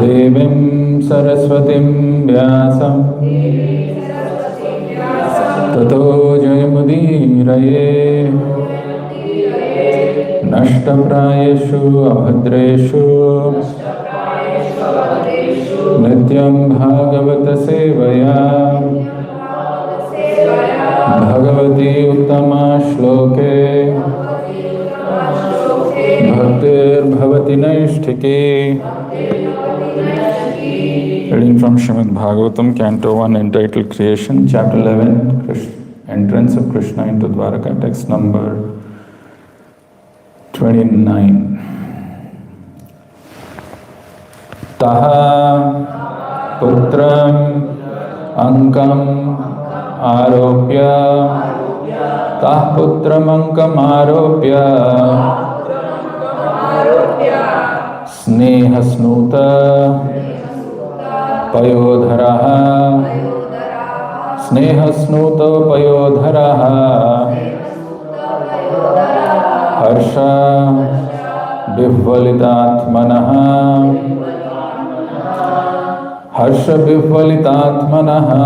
Devim Saraswatim Vyasam Tato Jayamudiraye Nashtaprayeshu Abhadreshu Nityam Bhagavata Sevaya Bhagavati Uttama Shloke Bhaktir Bhavati Naishtike. Reading from Srimad Bhagavatam, Canto 1, entitled Creation, Chapter 11, Entrance of Krishna into Dwaraka, text number 29. Taha Putram Ankam Aropya Tah Putram Ankam Aropya Snehasnuta Payodharaha Snehasnuta Payodharaha Harsha Bivvalitatmanaha Harsha Bivvalitatmanaha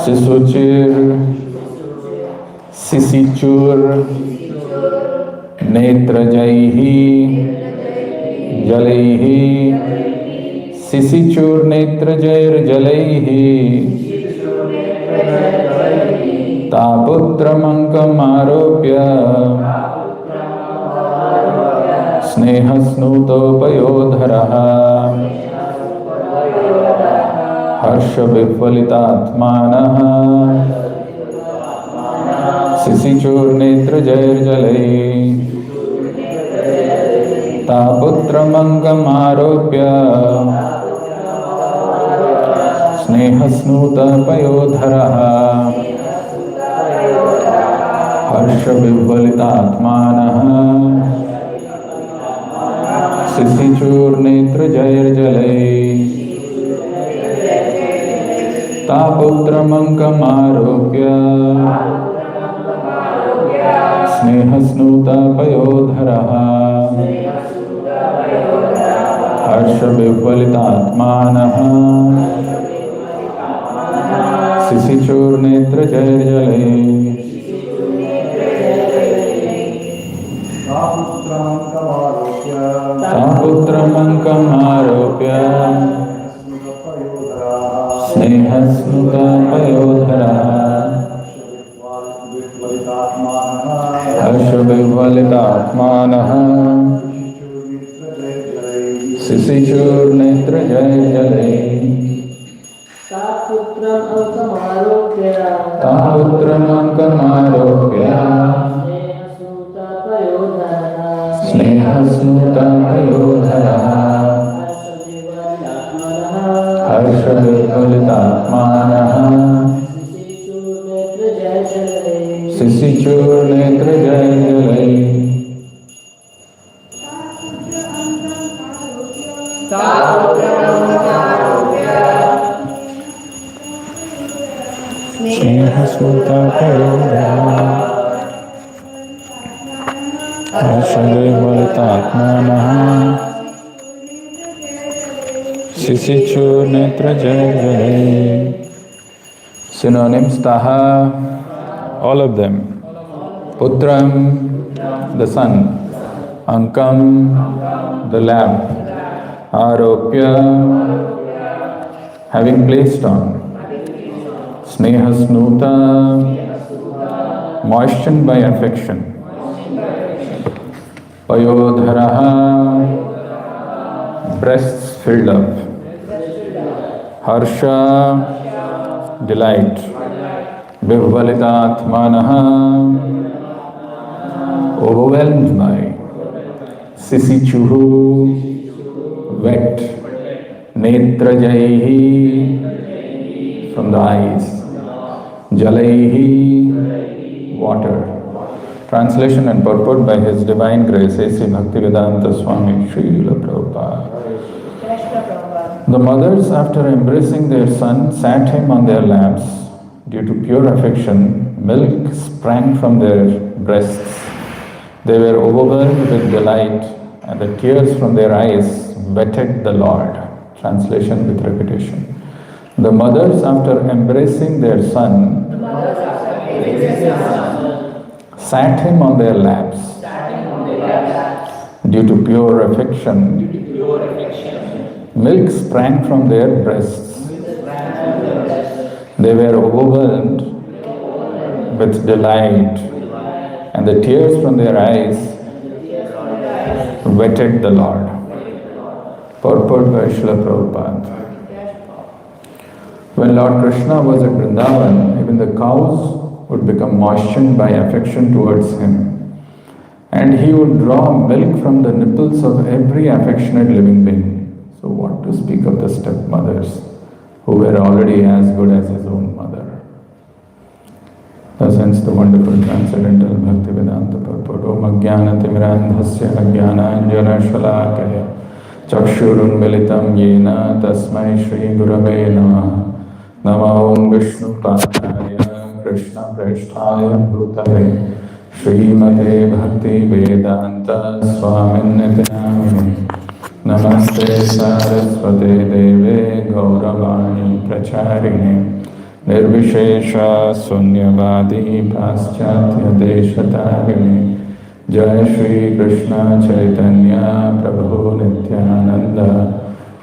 Sisuchir Sisichur Netrajaihi Jalaihi Sisichur Netrajair Jalaihi Taputram Aropya Snehasnuto Payodharaha Harsha Vipvalitatmanaha Sisichur Netrajair Jalaihi Taputram Aropya Snehasnuta Payodharaha Harsha Vivvalitatmanaha Sisichur Netrajair Jalai Taputram Aropya Snehasnuta Payodharaha Harsha Vivvalitatmanaha Sisichur Netrajair Jalai Taputram Aropya Snehasnuta Payodharaha Harsha Vivvalitatmanaha Sisichur Netrajair Jalai Taputram Aropya Snehasnuta Payodharaha Harsha Vivvalitatmanaha Sisichur Netrajair Jalai Snehasnuta Payodharaha Harsha Vivvalitatmanaha Sisichur Netrajair Jalai. Synonyms: Taha, all of them. Putram, the son. Ankam, the lamp. Aropya, having placed on. Snehasnuta, moistened by affection. Payodharaha, breasts filled up. Harsha, delight. Vivvalitatmanaha, overwhelmed by. Sisichuhu, wet. Netrajaihi, from the eyes. Jalaihi, water. Translation and purport by His Divine Grace, A.C. Bhaktivedanta Swami Srila Prabhupada. The mothers, after embracing their son, sat him on their laps. Due to pure affection, milk sprang from their breasts They were overwhelmed with delight, and the tears from their eyes wetted the Lord. Translation with repetition. The mothers, after embracing their son, sat him on their laps. Due to pure affection, milk sprang from their breasts. They were overwhelmed with delight, and the tears from their eyes wetted the Lord. Purport by Srila Prabhupada. When Lord Krishna was at Vrindavan, even the cows would become moistened by affection towards him. And he would draw milk from the nipples of every affectionate living being. So what to speak of the stepmothers, who were already as good as his own mother. Thus ends the wonderful transcendental Bhaktivedanta purport. Om Ajnana Timirandhasya Ajnananjana Shalakaya Chakshurunmilitam Yena Tasmai Shri Gurave Namaha. Nama Om Vishnu Padaya Krishna Prasthaya Bhutale Srimate Bhakti Vedanta Swaminiti Namine. Namaste Saraswate Deve Gauravani Pracharine Nirvishesha Sunyavadi Paschatya Deshatarine. Jai Shri Krishna Chaitanya Prabhu Nityananda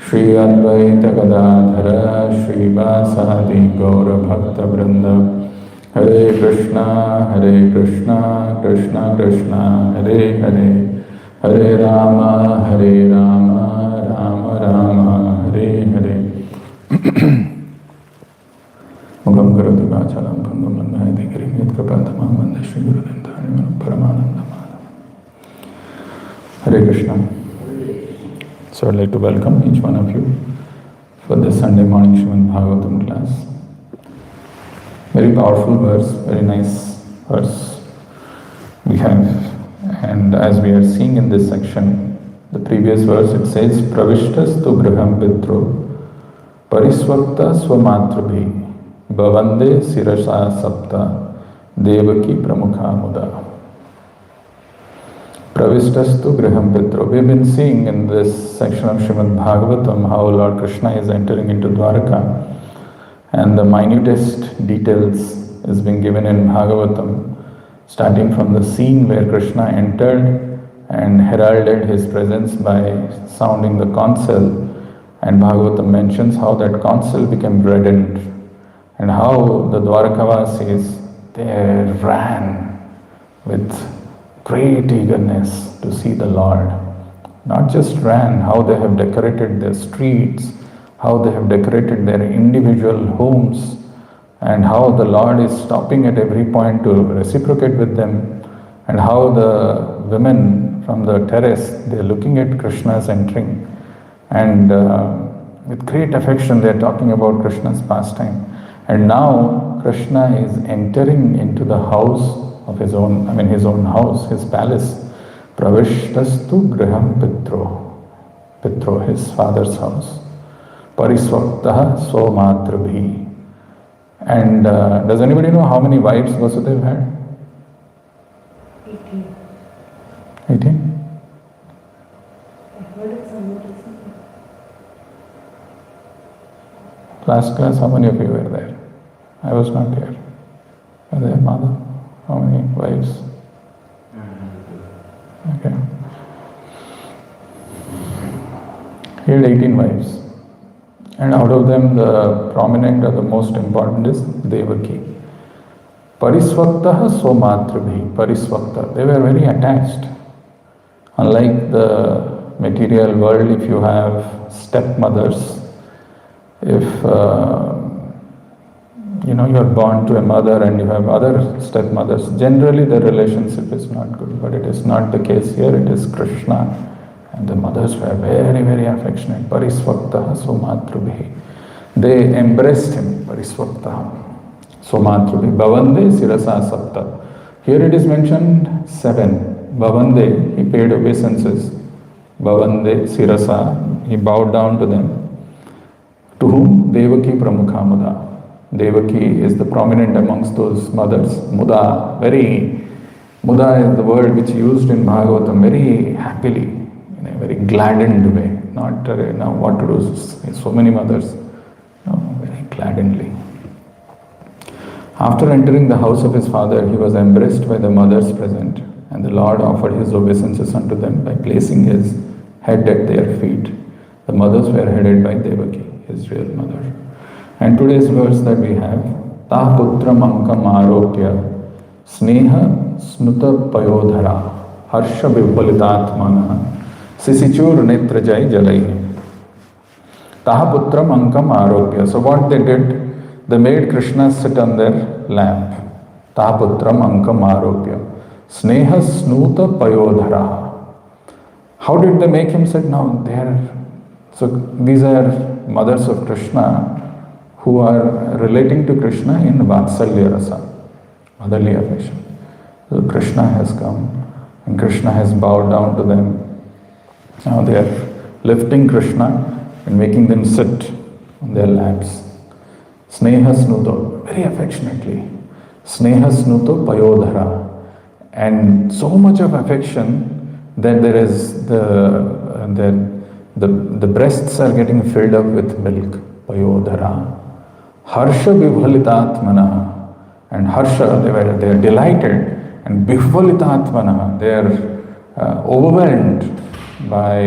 Shri Advaita Gadadhara Shri Vasadi Gaura Bhakta Vrinda. Hare Krishna Krishna Krishna Hare Hare Hare Rama Rama Rama Hare Hare. Mukam karoti vachalam bhangam landhayati girim yat kripatamam vande Shri Guru Dantani Paramananda Madhavam. Hare Krishna. So I'd like to welcome each one of you for this Sunday morning Srimad Bhagavatam class. Very powerful verse, very nice verse we have. And as we are seeing in this section, the previous verse, it says, Pravishtas tu graham pitro parisvakta swamatrabhi bhavande sirasa sapta devaki pramukha muda. Pravishtastu griham pitro. We've been seeing in this section of Srimad Bhagavatam how Lord Krishna is entering into Dwaraka, and the minutest details is being given in Bhagavatam, starting from the scene where Krishna entered and heralded his presence by sounding the conch shell, and Bhagavatam mentions how that conch shell became reddened and how the Dwarakavasis, they ran with great eagerness to see the Lord. Not just ran, how they have decorated their streets, how they have decorated their individual homes, and how the Lord is stopping at every point to reciprocate with them, and how the women from the terrace, they are looking at Krishna's entering, and with great affection they are talking about Krishna's pastime. And now Krishna is entering into the house of his own, his own house, his palace. Pravishtastu griham pitro, his father's house. Parisvaktaha somatrabhi. And does anybody know how many wives Vasudeva had? 18? Last class, how many of you were there? I was not here. Were there, Mother? How many wives? Okay. He had 18 wives. And out of them, the prominent or the most important is Devaki. Parisvaktaha somatrabhi. Parisvakta. They were very attached. Unlike the material world, if you have stepmothers, if you're born to a mother and you have other stepmothers, generally the relationship is not good. But it is not the case here. It is Krishna. And the mothers were very, very affectionate. Parisvaktaha somatrabhi. They embraced him. Parisvaktaha somatrabhi. Bhavande sirasa sapta. Here it is mentioned 7. Bhavande, he paid obeisances. Bhavande sirasa, he bowed down to them. To whom? Devaki pramukha muda. Devaki is the prominent amongst those mothers. Muda, very Muda is the word which is used in Bhagavatam very happily, in a very gladdened way. Not now what to do, so many mothers, very gladdenedly. After entering the house of his father, he was embraced by the mothers present, and the Lord offered his obeisances unto them by placing his head at their feet. The mothers were headed by Devaki, his real mother. And today's verse that we have, Ta putra mankam aropya sneha snuta payodhara harsha vibhalitatmana sisichur netrajai jalai. Ta putra mankam aropya. So what they did, they made Krishna sit on their lap. Ta putra mankam aropya sneha snuta payodhara. How did they make him sit? Now so these are mothers of Krishna who are relating to Krishna in Vatsalya Rasa, motherly affection. So Krishna has come and Krishna has bowed down to them. Now they are lifting Krishna and making them sit on their laps. Sneha Snuto, very affectionately. Sneha Snuto Payodhara. And so much of affection that there is the breasts are getting filled up with milk. Payodhara. Harsha Vibhalitatmana. And Harsha, they are delighted. And Vibhalitatmana, they are overwhelmed by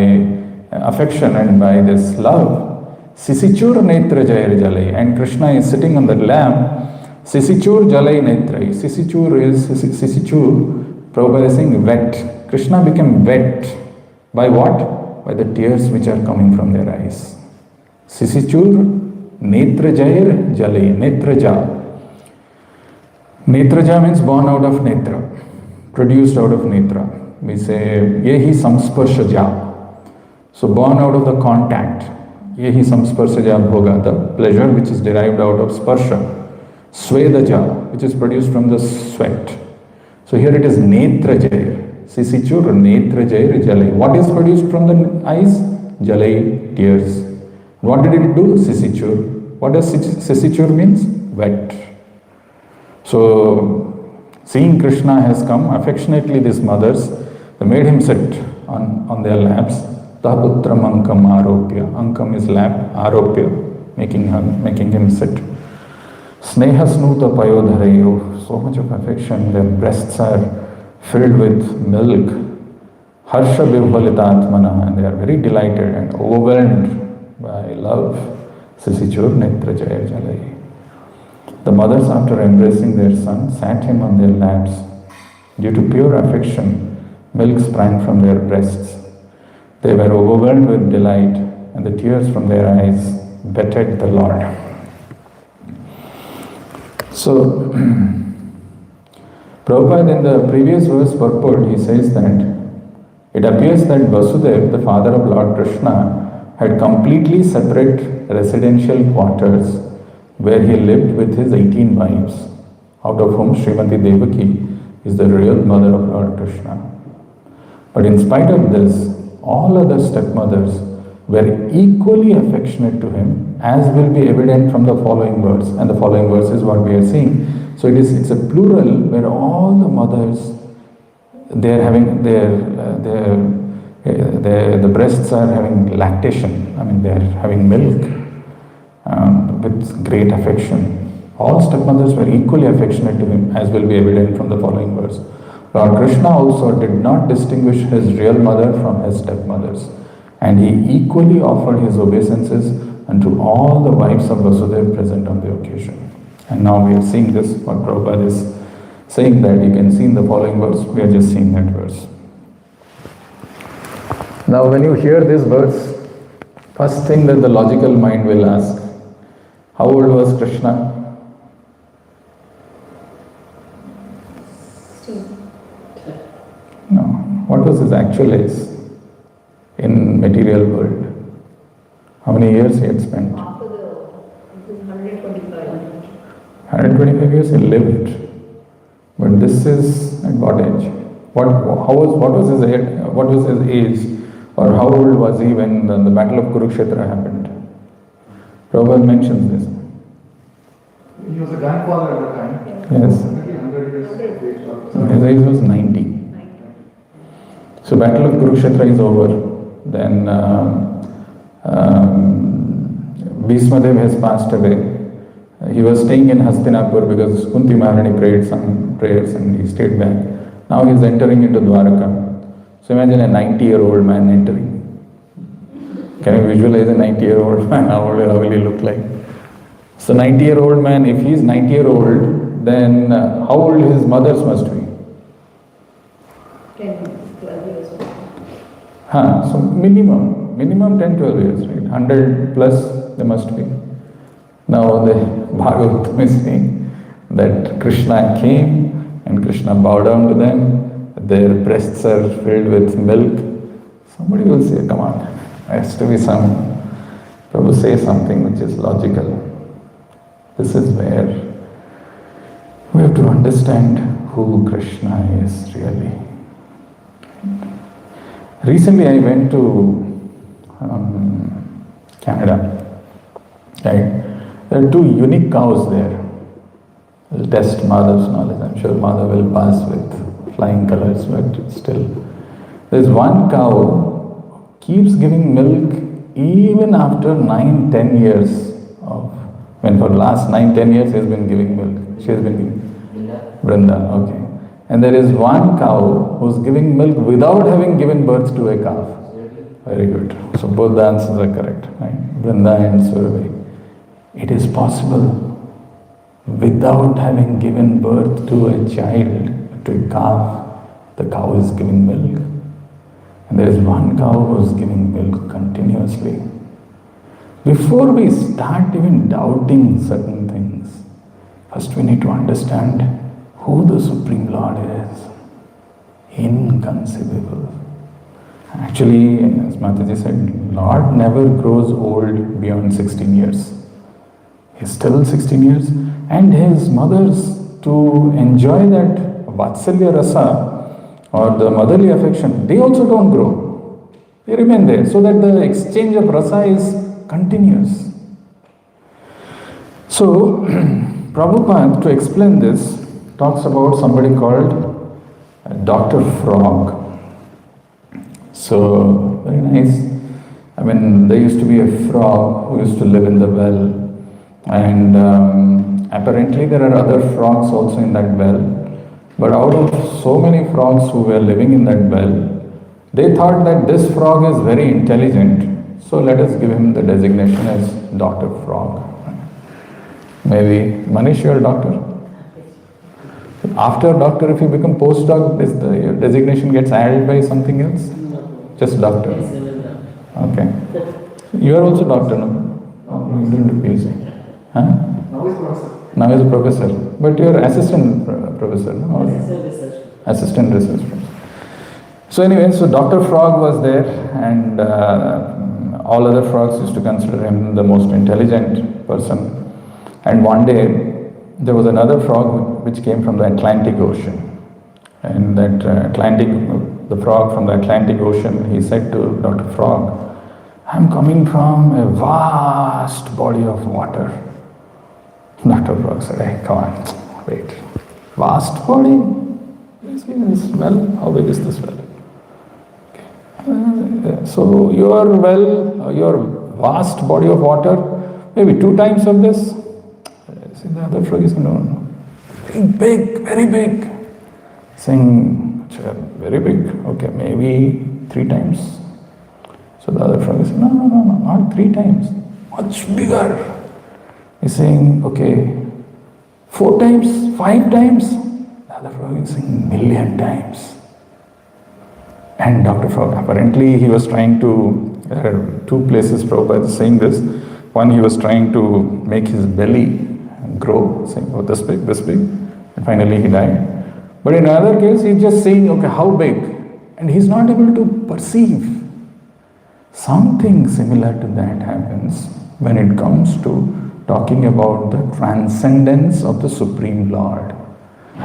affection and by this love. Sisichur netra jair jalai. And Krishna is sitting on the lamp. Sisichur jalai netrai. Sisichur, Prabhupada is saying wet. Krishna became wet. By what? By the tears which are coming from their eyes. Sisichur netra jair jalai. Netraja. Netraja means born out of netra. Produced out of netra. We say, yehi samsparshaja. So born out of the contact. Yehi samsparsaja bhoga, the pleasure which is derived out of sparsha. Swedaja, which is produced from the sweat. So here it is netra jair. Sisichur netra jair jalai. What is produced from the eyes? Jalai, tears. What did it do? Sisichur. What does sisichur means? Wet. So seeing Krishna has come, affectionately these mothers, they made him sit on their laps. Taputra mankam aropya. Ankam is lap, aropya, making him sit. Sneha snuta payodharayo. So much of affection, their breasts are filled with milk. Harsha vibhalitatmana. And they are very delighted and overwhelmed by love. Sisichur netra jaya jalai. The mothers, after embracing their son, sat him on their laps. Due to pure affection, milk sprang from their breasts. They were overwhelmed with delight, and the tears from their eyes wetted the Lord. So, Prabhupada in the previous verse purport, he says that it appears that Vasudeva, the father of Lord Krishna, had completely separate residential quarters where he lived with his 18 wives, out of whom Srimati Devaki is the real mother of Lord Krishna. But in spite of this, all other stepmothers were equally affectionate to him, as will be evident from the following verse. And the following verse is what we are seeing. So it's a plural where all the mothers, they are having the breasts are having lactation. I mean, they are having milk with great affection. All stepmothers were equally affectionate to him, as will be evident from the following verse. Lord Krishna also did not distinguish his real mother from his stepmothers, and he equally offered his obeisances unto all the wives of Vasudeva present on the occasion. And now we are seeing this, what Prabhupada is saying, that you can see in the following verse. We are just seeing that verse. Now when you hear this verse, first thing that the logical mind will ask, how old was Krishna? No. What was his actual age in material world? How many years he had spent? After the 125. 125 years he lived. But this is at what age? What was his age? Or how old was he when the battle of Kurukshetra happened? Prabhupada mentions this. He was a grandfather at the time. Yes. Maybe 100 years of age. His age was 90. So Battle of Kurukshetra is over. Then Bhishmadev has passed away. He was staying in Hastinapur because Kunti Maharani prayed some prayers and he stayed back. Now he is entering into Dwaraka. So imagine a 90-year-old man entering. Can you visualize a 90-year-old man? How will he look like? So 90-year-old man, if he is 90-year-old, then how old his mothers must be? 10, 12 years old. So minimum 10, 12 years, right? 100 plus they must be. Now the Bhagavatam is saying that Krishna came and Krishna bowed down to them. Their breasts are filled with milk. Somebody will say, come on, there has to be some, Prabhu say something which is logical. This is where we have to understand who Krishna is really. Recently I went to Canada. Right? There are two unique cows there. I'll test Madhav's knowledge. I'm sure Madhav will pass with flying colors, but still. There's one cow keeps giving milk even after 9-10 years of, when for the last 9-10 years he has been giving milk. She has been giving Brinda, okay. And there is one cow who's giving milk without having given birth to a calf. Very good. So both the answers are correct, right? Brinda and Surabhi. It is possible without having given birth to a child, to a calf, the cow is giving milk. And there is one cow who is giving milk continuously. Before we start even doubting certain things, first we need to understand who the Supreme Lord is. Inconceivable. Actually, as Mataji said, Lord never grows old beyond 16 years. He's still 16 years, and his mothers, to enjoy that Vatsalya Rasa or the motherly affection, they also don't grow. They remain there, so that the exchange of rasa is continuous. So, Prabhupada, to explain this, talks about somebody called Dr. Frog. So, very nice. I mean, there used to be a frog who used to live in the well, and apparently there are other frogs also in that well. But out of so many frogs who were living in that well, they thought that this frog is very intelligent, so let us give him the designation as Dr. Frog. Maybe, Manish, you are a doctor? After doctor, if you become postdoc, your designation gets added by something else? Just doctor. Okay. You are also doctor, no? You didn't do PhD. Huh? Now he's a professor. But you are assistant professor, no? Assistant research professor. So anyway, so Dr. Frog was there, and all other frogs used to consider him the most intelligent person. And one day, there was another frog which came from the Atlantic Ocean. And that the frog from the Atlantic Ocean, he said to Dr. Frog, I'm coming from a vast body of water. Dr. Frog said, hey, come on, wait. Vast body? This well, how big is this well? Okay. So your well, your vast body of water, maybe 2 times of this? See, the other frog is saying, no. Big, very big. Saying, very big, okay, maybe 3 times. So the other frog is saying, no, not 3 times, much bigger. He's saying, okay, 4 times, 5 times. The other frog is saying, 1,000,000 times. And Dr. Frog, apparently he was trying to, there are 2 places Prabhupada is saying this. One, he was trying to make his belly grow, saying, oh, this big, and finally he died. But in another case, he's just saying, okay, how big? And he's not able to perceive. Something similar to that happens when it comes to talking about the transcendence of the Supreme Lord.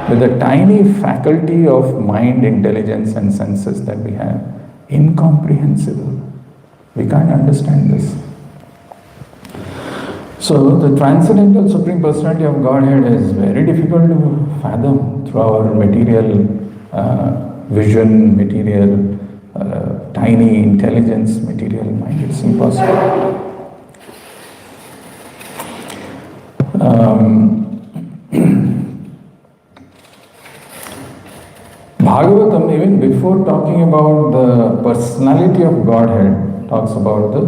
With the tiny faculty of mind, intelligence and senses that we have, incomprehensible. We can't understand this. So the transcendental Supreme Personality of Godhead is very difficult to fathom through our material vision, material tiny intelligence, material mind. It's impossible. Bhagavatam, even before talking about the personality of Godhead, talks about the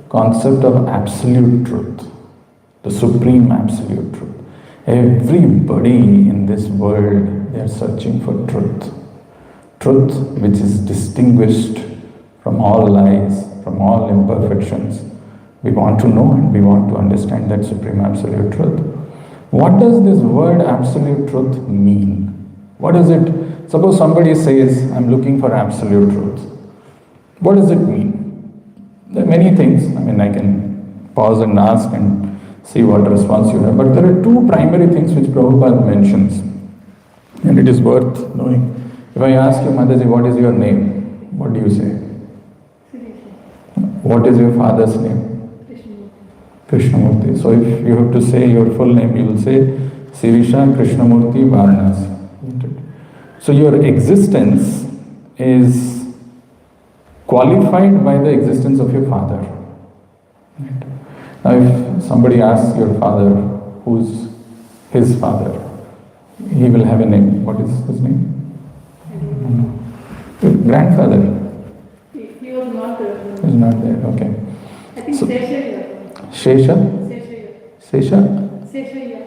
concept of absolute truth, the supreme absolute truth. Everybody in this world, they are searching for truth. Truth which is distinguished from all lies, from all imperfections. We want to know and we want to understand that supreme absolute truth. What does this word absolute truth mean? What is it? Suppose somebody says, I'm looking for absolute truth. What does it mean? There are many things. I mean, I can pause and ask and see what response you have. But there are two primary things which Prabhupada mentions. And it is worth knowing. If I ask you, Mataji, what is your name? What do you say? What is your father's name? Krishnamurti. So if you have to say your full name, you will say Sirisha Krishnamurti Varanasi. So your existence is qualified by the existence of your father. Now if somebody asks your father, who's his father, he will have a name. What is his name? Your grandfather. He was not there. He was not there, okay. I think so, Seshaya.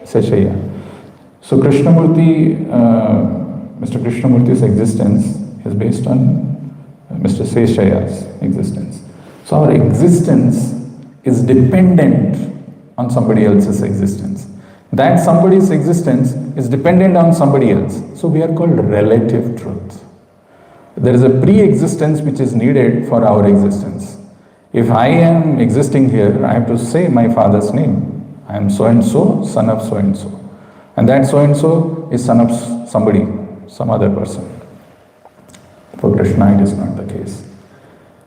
Seshaya. So Krishnamurti, Mr. Krishnamurti's existence is based on Mr. Seshaya's existence. So our existence is dependent on somebody else's existence. That somebody's existence is dependent on somebody else. So we are called relative truth. There is a pre-existence which is needed for our existence. If I am existing here, I have to say my father's name. I am so-and-so, son of so-and-so. And that so-and-so is son of somebody, some other person. For Krishna, it is not the case.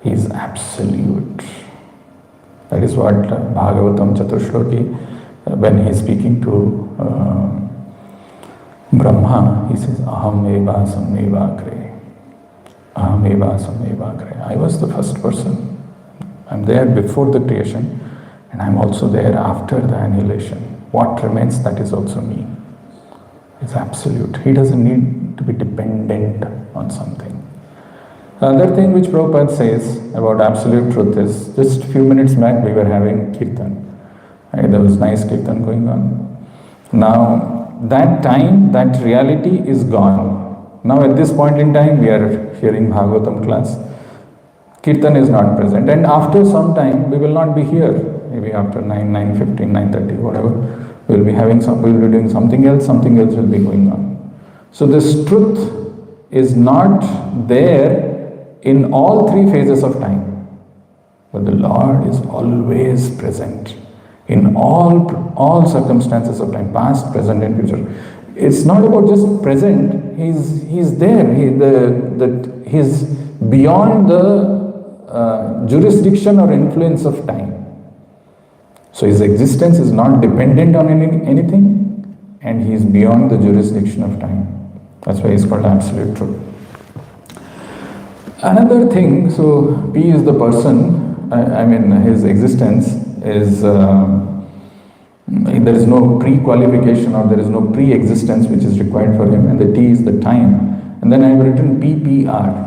He is absolute. That is what Bhagavatam Chaturshloki, when he is speaking to Brahma, he says, Aham eva sameva kre. Aham eva sameva kre. I was the first person. I am there before the creation, and I am also there after the annihilation. What remains, that is also me. It's absolute. He doesn't need to be dependent on something. Another thing which Prabhupada says about absolute truth is, just a few minutes back we were having kirtan. There was nice kirtan going on. Now, that time, that reality is gone. Now at this point in time, we are hearing Bhagavatam class. Kirtan is not present. And after some time, we will not be here. Maybe after 9, 9:15, 9:30, whatever. We will be doing something else will be going on. So this truth is not there in all three phases of time. But the Lord is always present in all circumstances of time, past, present and future. It's not about just present, He's there, He's beyond the jurisdiction or influence of time. So His existence is not dependent on anything, and He is beyond the jurisdiction of time. That's why He's called absolute truth. Another thing, so P is the person, His existence is, there is no pre-qualification or there is no pre-existence which is required for Him, and the T is the time. And then I have written PPR.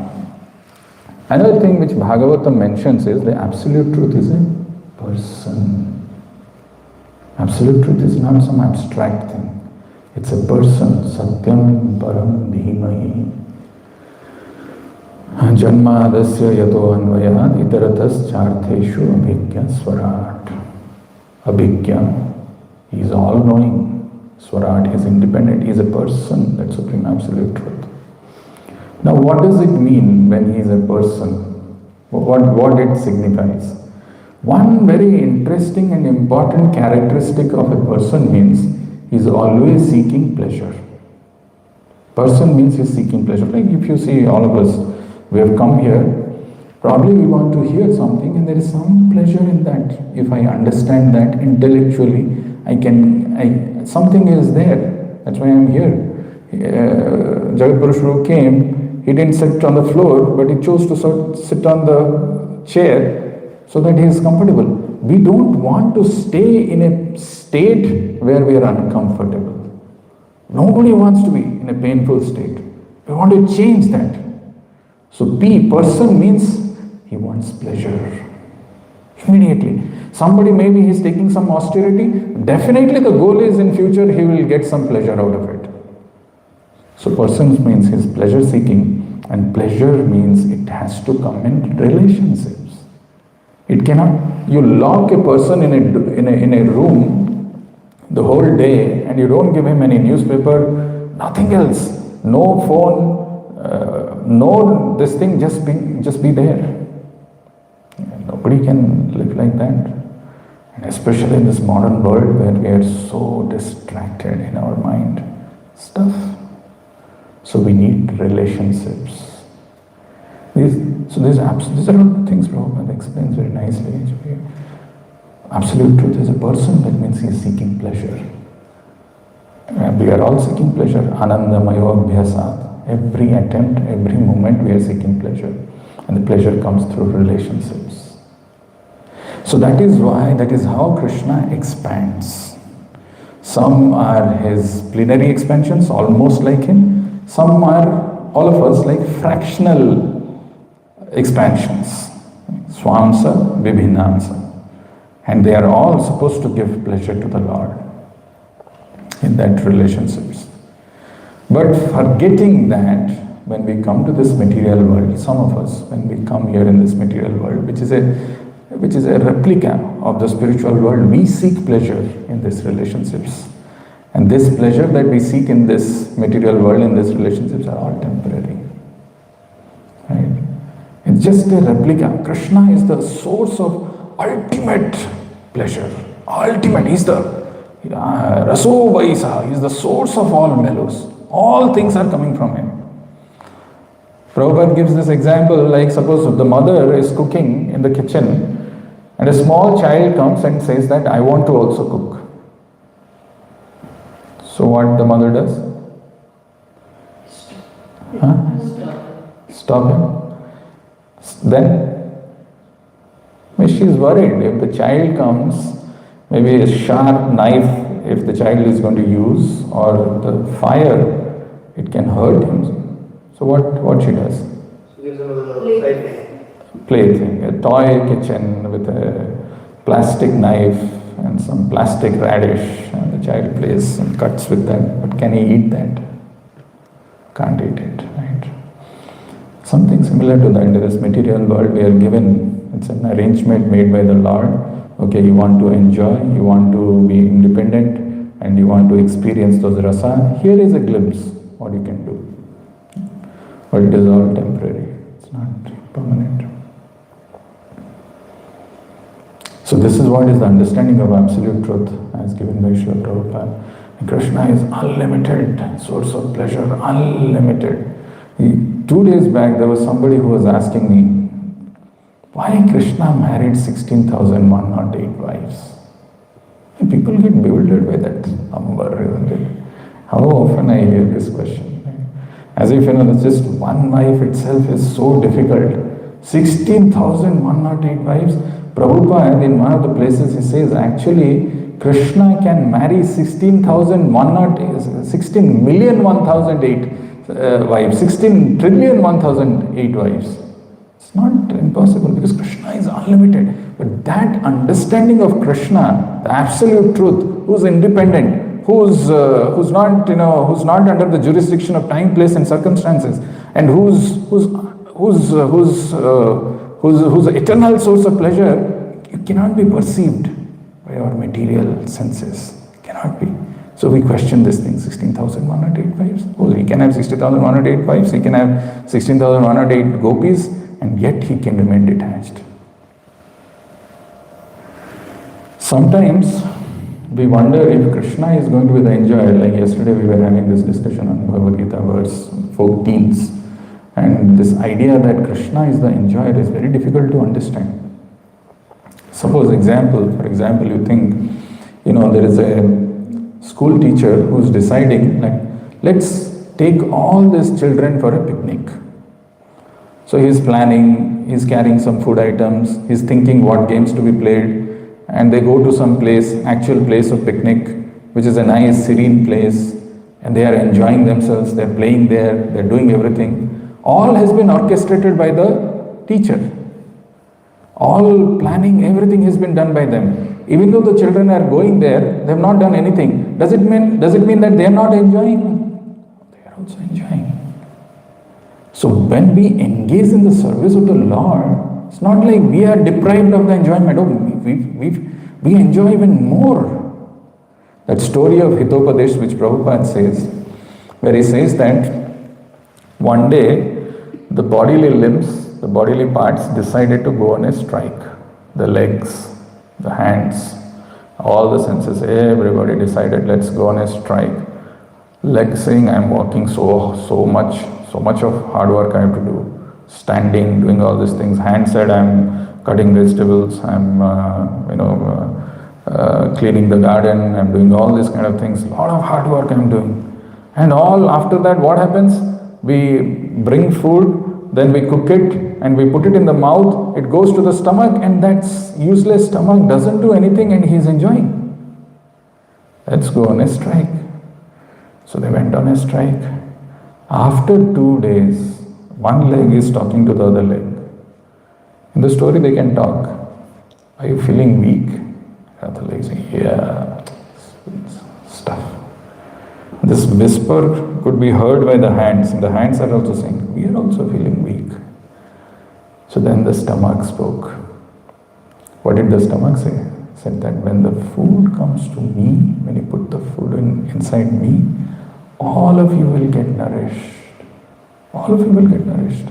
Another thing which Bhagavatam mentions is the absolute truth is a person. Absolute truth is not some abstract thing. It's a person. Satyam param dhimahi. Janmadasya yato anvayat itaratas chartheshu abhigya swarat. Abhigya, he is all-knowing. Swarat, he is independent. He is a person, that supreme absolute truth. Now what does it mean when he is a person? What it signifies? One very interesting and important characteristic of a person means he is always seeking pleasure. Person means he is seeking pleasure. Like if you see all of us, we have come here, probably we want to hear something and there is some pleasure in that. If I understand that intellectually, something is there. That's why I am here. Jagatpurusha came, he didn't sit on the floor, but he chose to sit on the chair so that he is comfortable. We don't want to stay in a state where we are uncomfortable. Nobody wants to be in a painful state. We want to change that. So person means he wants pleasure. Immediately. Somebody maybe he's taking some austerity. Definitely the goal is in future he will get some pleasure out of it. So person means he's pleasure seeking, and pleasure means it has to come in relationships. It cannot, you lock a person in a room the whole day and you don't give him any newspaper, nothing else, no phone, no this thing, just be there. Nobody can live like that. And especially in this modern world where we are so distracted in our mind stuff. So we need relationships. These are all things Prabhupada explains very nicely. Absolute truth is a person, that means he is seeking pleasure. We are all seeking pleasure. Anandamayo abhyasat. Every attempt, every moment we are seeking pleasure. And the pleasure comes through relationships. So that is how Krishna expands. Some are his plenary expansions, almost like him. Some are, all of us, like fractional expansions. Swamsa, Vibhinamsa. And they are all supposed to give pleasure to the Lord in that relationships. But forgetting that, when we come to this material world, some of us, when we come here in this material world, which is a replica of the spiritual world, we seek pleasure in these relationships. And this pleasure that we seek in this material world, in these relationships, are all temporary. Right? It's just a replica. Krishna is the source of ultimate pleasure. Ultimate. He's the Raso Vaisa. He's the source of all mellows. All things are coming from him. Prabhupada gives this example, like suppose the mother is cooking in the kitchen and a small child comes and says that I want to also cook. So what the mother does? Stop him. Then she is worried if the child comes, maybe a sharp knife if the child is going to use, or the fire, it can hurt him. So what she does? She gives him a little plaything, a toy kitchen with a plastic knife and some plastic radish, and the child plays and cuts with that. But can he eat that? Can't eat it, right? Something similar to that. In this material world we are given, it's an arrangement made by the Lord. Okay, you want to enjoy, you want to be independent, and you want to experience those rasa. Here is a glimpse what you can do. But it is all temporary, it's not permanent. So this is what is the understanding of absolute truth as given by Srila Prabhupada. And Krishna is unlimited source of pleasure, unlimited. 2 days back there was somebody who was asking me, why Krishna married 16,108 wives? And people get bewildered by that number, isn't it? How often I hear this question. As if, just one wife itself is so difficult. 16,108 wives. Prabhupada, in one of the places, he says, actually, Krishna can marry 16 million 1,008 wives, 16 trillion 1,008 wives. It's not impossible because Krishna is unlimited. But that understanding of Krishna, the absolute truth, who's independent, who's not under the jurisdiction of time, place, and circumstances, and who's eternal source of pleasure, it cannot be perceived by our material senses. It cannot be. So we question this thing, 16,108 wives. Oh, he can have 60,108 wives, he can have 16,108 gopis, and yet he can remain detached. Sometimes we wonder if Krishna is going to be the enjoyer. Like yesterday we were having this discussion on Bhagavad Gita verse 14. And this idea that Krishna is the enjoyer is very difficult to understand. Suppose, for example, you think, there is a school teacher who's deciding, like, let's take all these children for a picnic. So he's planning, he's carrying some food items, he's thinking what games to be played, and they go to some place, actual place of picnic, which is a nice serene place, and they are enjoying themselves, they're playing there, they're doing everything. All has been orchestrated by the teacher. All planning, everything has been done by them. Even though the children are going there, they have not done anything. Does it mean that they are not enjoying? They are also enjoying. So when we engage in the service of the Lord, it's not like we are deprived of the enjoyment. Oh, we enjoy even more. That story of Hitopadesh which Prabhupada says, where he says that one day the bodily limbs, the bodily parts decided to go on a strike. The legs, the hands, all the senses, everybody decided, let's go on a strike. Legs saying, I'm walking so much of hard work I have to do. Standing, doing all these things. Hand said, I'm cutting vegetables, I'm cleaning the garden, I'm doing all these kind of things. A lot of hard work I'm doing. And all after that, what happens? We bring food, then we cook it, and we put it in the mouth, it goes to the stomach, and that useless stomach doesn't do anything and he's enjoying. Let's go on a strike. So they went on a strike. After 2 days, one leg is talking to the other leg. In the story they can talk. Are you feeling weak? The other leg saying, yeah, stuff. This whisper could be heard by the hands, and the hands are also saying, we are also feeling weak. So then the stomach spoke. What did the stomach say? It said that when the food comes to me, when you put the food inside me, all of you will get nourished. All of you will get nourished.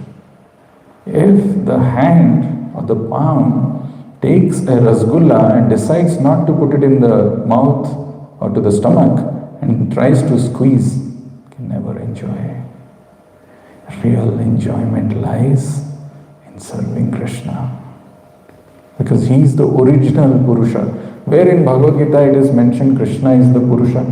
If the hand or the palm takes a rasgulla and decides not to put it in the mouth or to the stomach and tries to squeeze, can never enjoy. Real enjoyment lies in serving Krishna. Because he is the original Purusha. Where in Bhagavad Gita it is mentioned Krishna is the Purusha?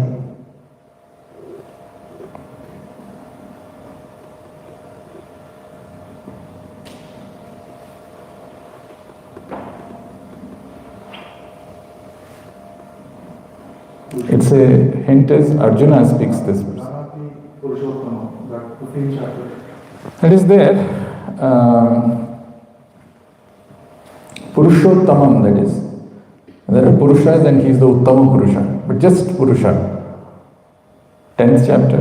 It's a hint as Arjuna speaks this verse. It is there. Purushottamam, that is. There are Purushas and he is the Uttama Purusha. But just Purusha. 10th chapter.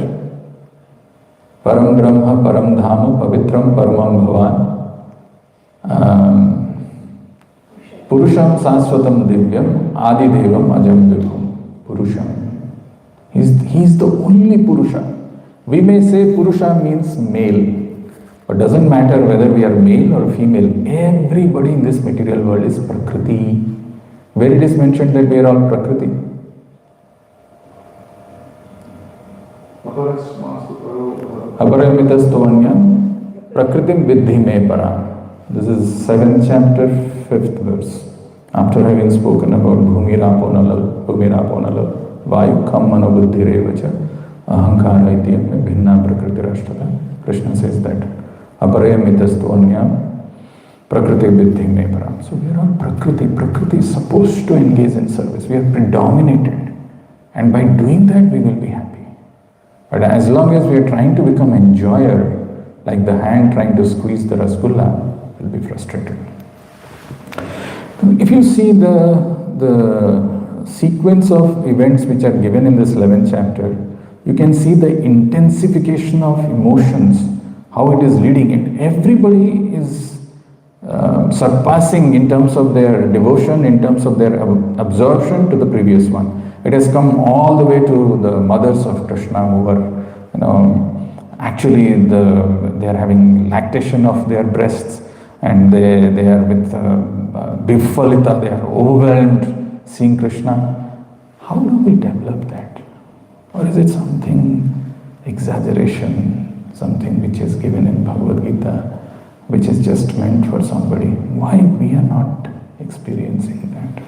Param Brahma, Param Dhama, Pavitram, Paramam Bhavan. Purusham Saswatam Divyam, Adi Devam Ajam Vibham. Purusha. He's the only Purusha. We may say Purusha means male, but doesn't matter whether we are male or female. Everybody in this material world is Prakriti. Where it is mentioned that we are all Prakriti. Aparamitastovanyam Prakritim Vidhi Me Para. This is 7th chapter, 5th verse. After having spoken about Bhumiraponalal, Vayu Kam Manobuddhi Revacha, Ahankara Ityam Bhinna Prakriti Rashtata. Krishna says that. Aparayamitastvanyam Prakriti Vidhi Me Param. So we are all Prakriti. Prakriti is supposed to engage in service. We are predominated. And by doing that, we will be happy. But as long as we are trying to become enjoyer, like the hand trying to squeeze the rasgulla, we'll be frustrated. If you see the sequence of events which are given in this 11th chapter, you can see the intensification of emotions, how it is leading, and everybody is surpassing in terms of their devotion, in terms of their absorption to the previous one. It has come all the way to the mothers of Krishna who are, actually they are having lactation of their breasts, and they are with Bifalita, they are overwhelmed seeing Krishna. How do we develop that? Or is it something exaggeration, something which is given in Bhagavad Gita, which is just meant for somebody? Why we are not experiencing that?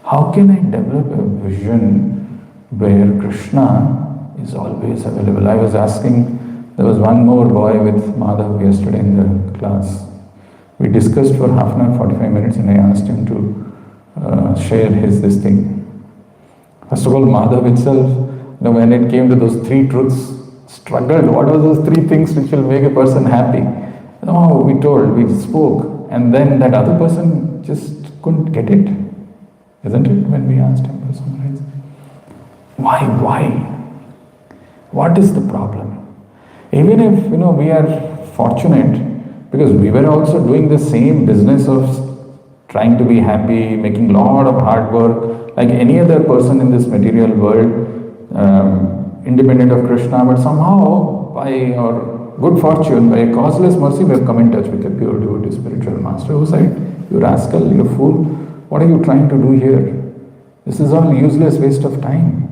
How can I develop a vision where Krishna is always available? I was asking There was one more boy with Madhav yesterday in the class. We discussed for half an hour, 45 minutes, and I asked him to share this thing. First of all, Madhav itself, when it came to those three truths, struggled. What are those three things which will make a person happy? Oh, we spoke, and then that other person just couldn't get it. Isn't it? When we asked him for some reason. Why? What is the problem? Even if, we are fortunate, because we were also doing the same business of trying to be happy, making a lot of hard work, like any other person in this material world, independent of Krishna, but somehow by our good fortune, by a causeless mercy, we have come in touch with a pure devotee spiritual master who said, "You rascal, you fool, what are you trying to do here? This is all useless waste of time.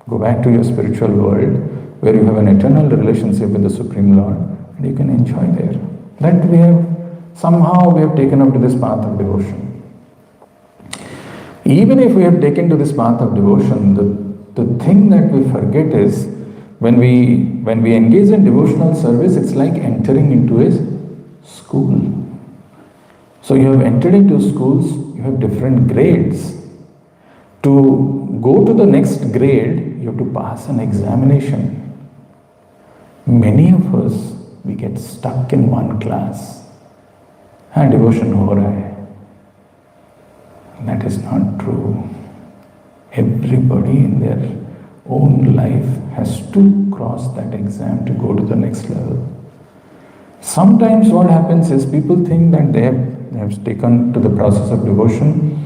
Go back to your spiritual world where you have an eternal relationship with the Supreme Lord and you can enjoy there." That we have taken up to this path of devotion. Even if we have taken to this path of devotion, the thing that we forget is when we engage in devotional service, it's like entering into a school. So you have entered into schools, you have different grades. To go to the next grade, you have to pass an examination. Many of us, we get stuck in one class. Devotion ho raha hai. That is not true. Everybody in their own life has to cross that exam to go to the next level. Sometimes what happens is people think that they have taken to the process of devotion.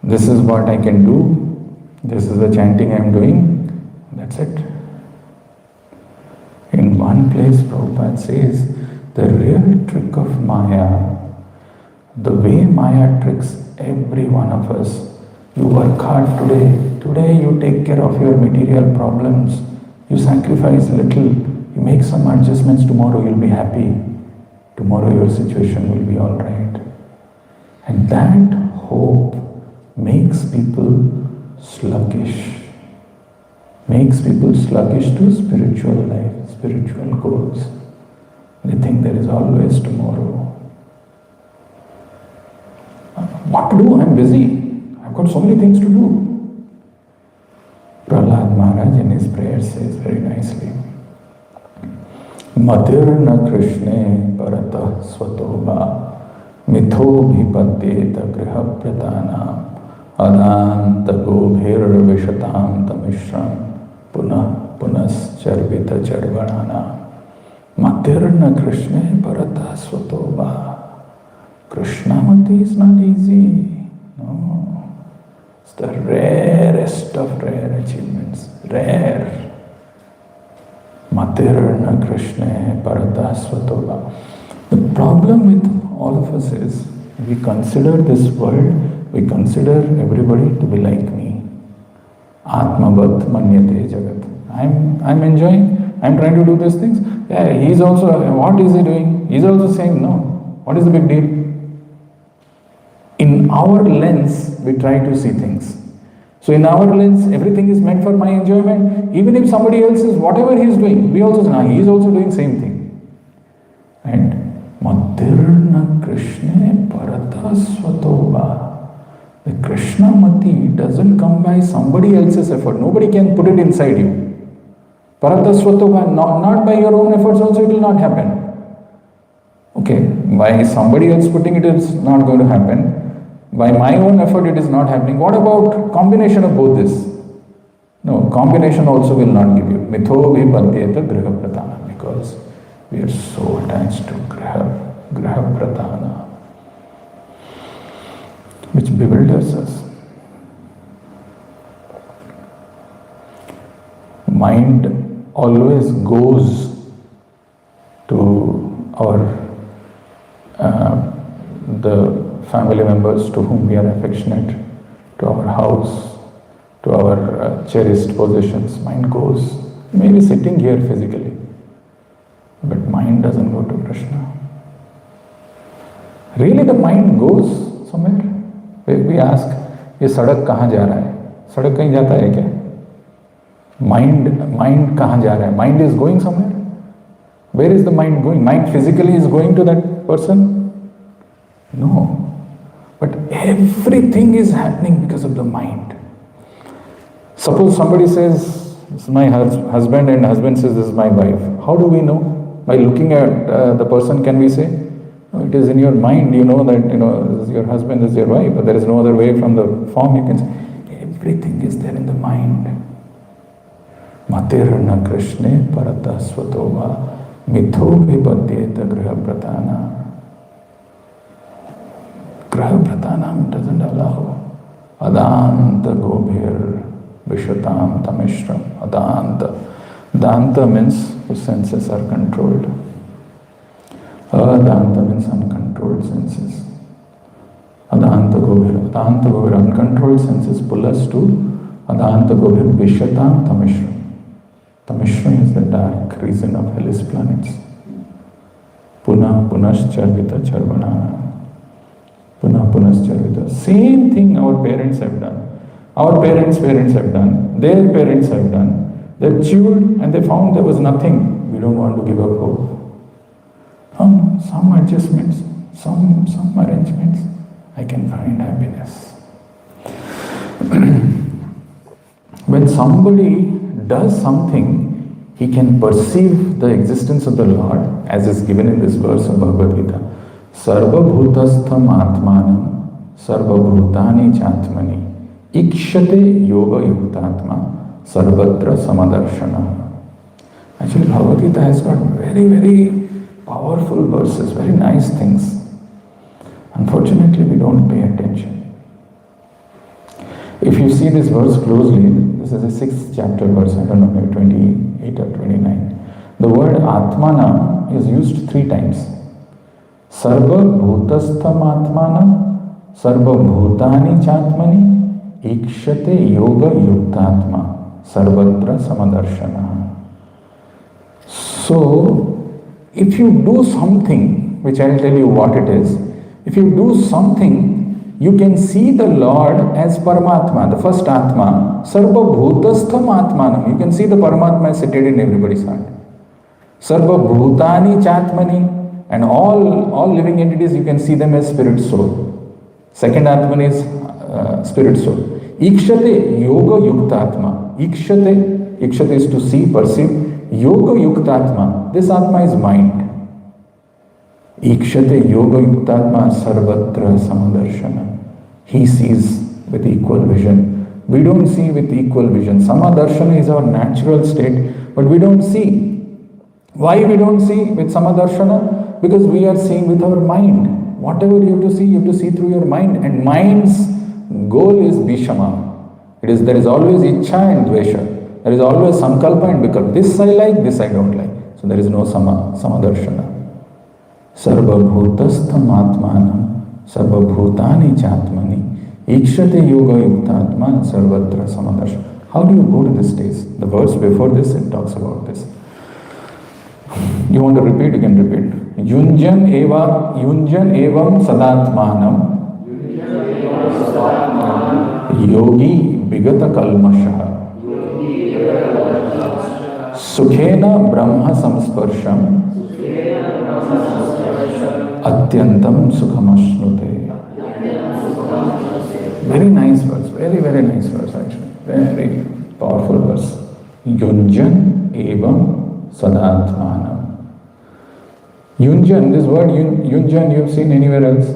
This is what I can do. This is the chanting I am doing. That's it. In one place, Prabhupada says, the real trick of Maya, the way Maya tricks every one of us, you work hard today you take care of your material problems, you sacrifice a little, you make some adjustments, tomorrow you'll be happy, tomorrow your situation will be all right. And that hope makes people sluggish to spiritual life, spiritual goals. They think there is always tomorrow. What to do? I'm busy. I've got so many things to do. Prahlad Maharaj in his prayer says very nicely, Matirna Krishne Paratah Swatoba Mitho Bhipadyeta Griha Pratana Adanta Gobhir Vishatam Tamishram Punah Punas Charvita Charvanana. Matirna Krishne Paratah Swatoba. Krishnamati is not easy. No. It's the rarest of rare achievements. Rare. Matirna Krishna Paratah Swatoba. The problem with all of us is we consider this world, we consider everybody to be like me. Atmavat manyate jagat. I'm enjoying, I'm trying to do these things. Yeah, he's also, what is he doing? He's also saying no. What is the big deal? In our lens, we try to see things. So in our lens, everything is meant for my enjoyment. Even if somebody else is, whatever he is doing, we also say, he is also doing same thing. And Matirna Krishna Paratah Swatoba. The Krishna Mati doesn't come by somebody else's effort. Nobody can put it inside you. Paratah Swatoba, not by your own efforts also it will not happen. Okay, by somebody else putting it is not going to happen. By my own effort it is not happening. What about combination of both this? No, combination also will not give you. Mitho vipadyeta griha pratana, because we are so attached to griha pratana, which bewilders us. Mind always goes to our the family members to whom we are affectionate, to our house, to our cherished possessions. Mind goes. You may be sitting here physically, but mind doesn't go to Krishna. Really, the mind goes somewhere. We ask, ये सड़क कहाँ जा रहा है? सड़क कहीं जाता है क्या? Mind कहाँ जा रहा है? Mind is going somewhere. Where is the mind going? Mind physically is going to that person? No. But everything is happening because of the mind. Suppose somebody says, this is my husband, and husband says, this is my wife. How do we know? By looking at the person, can we say, oh, it is in your mind, you know that, this is your husband, this is your wife, but there is no other way from the form you can say. Everything is there in the mind. Matirna Krishne Parata Svatova Mitho Vipadyeta Griha Pratana. Griha Pratanam doesn't allow. Adanta Gobhir Vishatam Tamishram. Adanta. Danta means whose senses are controlled. Adanta means uncontrolled senses. Adanta Gobhir. Adanta Gobhir, uncontrolled senses pull us to Adanta Gobhir Vishatam Tamishram. Tamishram is the dark region of hellish planets. Puna Punascharvita Charvana. Puna Punascharvita. Same thing our parents have done. Our parents' have done. Their parents have done. They chewed and they found there was nothing. We don't want to give up hope. Some adjustments, some arrangements, I can find happiness. When somebody does something, he can perceive the existence of the Lord, as is given in this verse of Bhagavad Gita. Sarva bhutastham atmanam sarva bhutani chatmani ikshate yoga yuktatma sarvatra samadarshana. Actually, Bhagavad Gita has got very, very powerful verses, very nice things. Unfortunately, we don't pay attention. If you see this verse closely, this is the 6th chapter verse, I don't know, maybe 28 or 29. The word Atmana is used 3 times. Sarva bhutastham Atmana, Sarva bhutani chatmani, Ikshate yoga yuktatma, Sarvatra samadarshana. So, if you do something, which I'll tell you what it is, if you do something, you can see the Lord as Paramatma, the first Atma. Sarva bhutastham Atmanam. You can see the Paramatma is seated in everybody's heart. Sarva bhutani chatmani, and all living entities, you can see them as spirit soul. Second Atman is spirit soul. Ikshate yoga yuktatma. Ikshate is to see, perceive. Yoga yuktatma. This Atma is mind. Ikshate yoga yuktatma sarvatra samadarshana. He sees with equal vision. We don't see with equal vision. Samadarshana is our natural state, but we don't see. Why we don't see with samadarshana? Because we are seeing with our mind. Whatever you have to see through your mind. And mind's goal is bishama. There is always ichcha and dvesha. There is always sankalpa and vikalpa. This I like, this I don't like. So there is no samadarshana. Sarva bhutastham atmanam, sarva bhutani chatmani, ikshate yoga yuktatma, sarvatra samadarshana. How do you go to this stage? The verse before this, it talks about this. You want to repeat? You can repeat. Yunjan evam sadatmanam, yogi vigata kalmasha, sukhena brahma samsparsham, Atyantam sukhamashnute. Very nice verse, very, very nice verse actually. Very powerful verse. Yunjan evam sadatmanam. Yunjan, this word Yunjan you have seen anywhere else?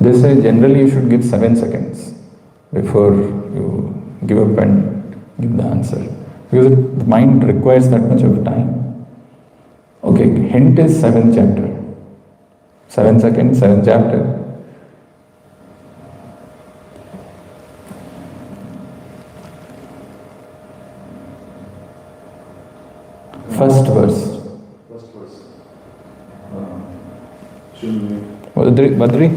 They say generally you should give 7 seconds before you give up and give the answer. Because the mind requires that much of time. Okay, hint is 7th chapter. 7 seconds, 7th chapter. First verse. Badri?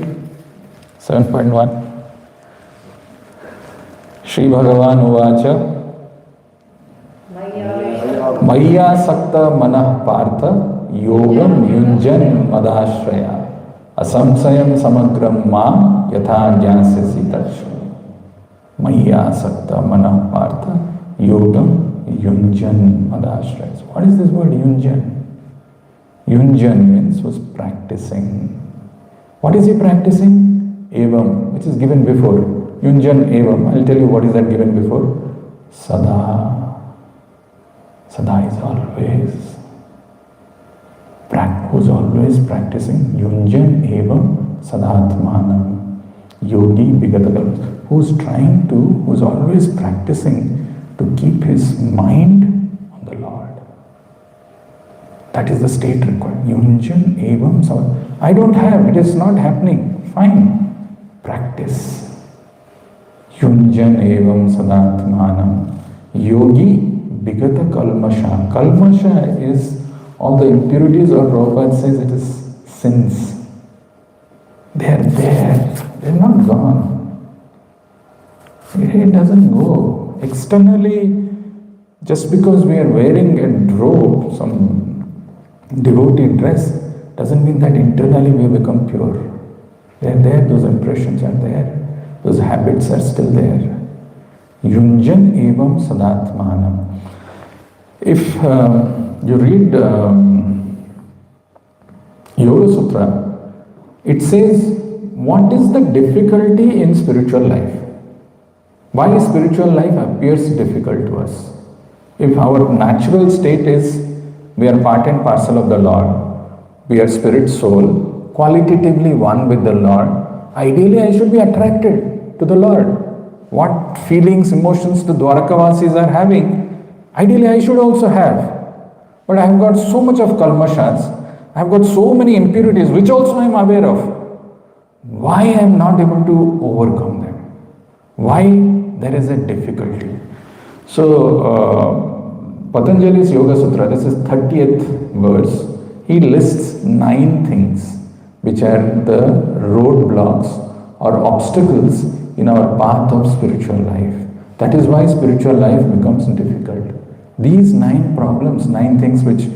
7.1. Shri Bhagavan Uvacha Maya Sakta Manah Partha Yogam Yunjan Madashraya Asamsayam Samagram Ma Yatha Jnasya Sitashya. Maya Sakta Mana Partha Yogam Yunjan Madashrayas. What is this word Yunjan? Yunjan means was practicing. What is he practicing? Evam, which is given before. Yunjan Evam. I'll tell you what is that given before. Sada. Sada is always. Who's always practicing. Yunjan Evam Sadatmanam. Yogi Bigatagal. Who's always practicing to keep his mind on the Lord. That is the state required. Yunjan Evam Sadat. I don't have, it is not happening. Fine. Practice. Yunjan Evam Sadatmanam. Yogi Bigata Kalmasha. Kalmasha is all the impurities, or Prabhupada says it is sins. They are there. They are not gone. It doesn't go. Externally, just because we are wearing a robe, some devotee dress, doesn't mean that internally we become pure. They are there, those impressions are there, those habits are still there. Yunjan evam sadatmanam. If you read Yoga Sutra, it says, what is the difficulty in spiritual life? Why spiritual life appears difficult to us? If our natural state is, we are part and parcel of the Lord, we are spirit soul, qualitatively one with the Lord, ideally I should be attracted to the Lord. What feelings, emotions the Dwarkavasis are having, ideally I should also have. But I have got so much of kalmashas, I have got so many impurities, which also I am aware of. Why I am not able to overcome them? Why there is a difficulty? So, Patanjali's Yoga Sutra, this is 30th verse, he lists 9 things which are the roadblocks or obstacles in our path of spiritual life. That is why spiritual life becomes difficult. These 9 problems, 9 things which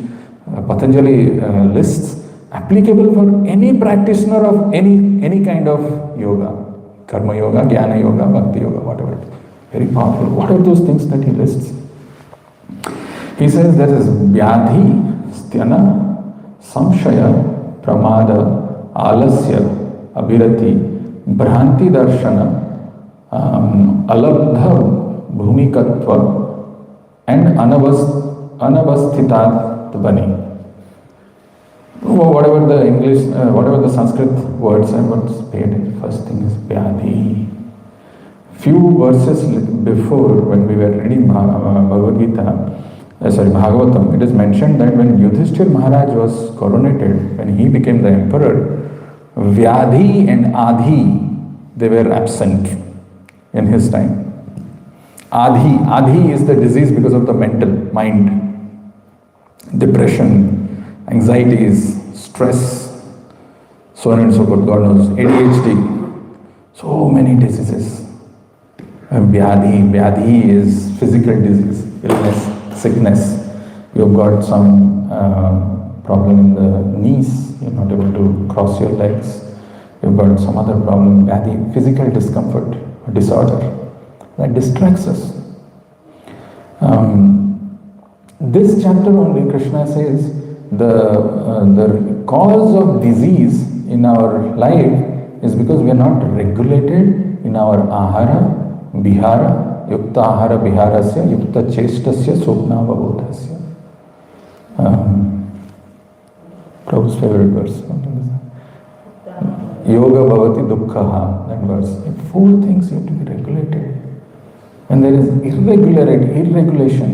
Patanjali lists, applicable for any practitioner of any kind of yoga. Karma yoga, Jnana yoga, Bhakti yoga, whatever. Very powerful. What are those things that he lists? He says there is Vyadhi, Sthana, Samshaya, Pramada, Alasya, Abhirati, Bhranti Darshana, Alabdha Bhumikatva, and Anavasthitat Bani. Whatever the English, whatever the Sanskrit words are, what's paid, first thing is Vyadhi. Few verses before, when we were reading Bhagavad Gita, Bhagavatam, it is mentioned that when Yudhishthir Maharaj was coronated, when he became the emperor, Vyadhi and Adhi, they were absent in his time. Adhi is the disease because of the mental, mind, depression, anxieties, stress, so on and so forth, God knows, ADHD, so many diseases. Vyadhi is physical disease, illness, sickness. You have got some problem in the knees, you're not able to cross your legs. You've got some other problem, Vyadhi, physical discomfort, disorder. That distracts us. This chapter only, Krishna says, the cause of disease in our life is because we are not regulated in our ahara, bihara, yukta ahara biharasya, yukta chestasya, sopna vabodhasya. Prabhu's favorite verse. Yoga bhavati dukkhaha, that verse. 4 things you have to be regulated. When there is irregulation,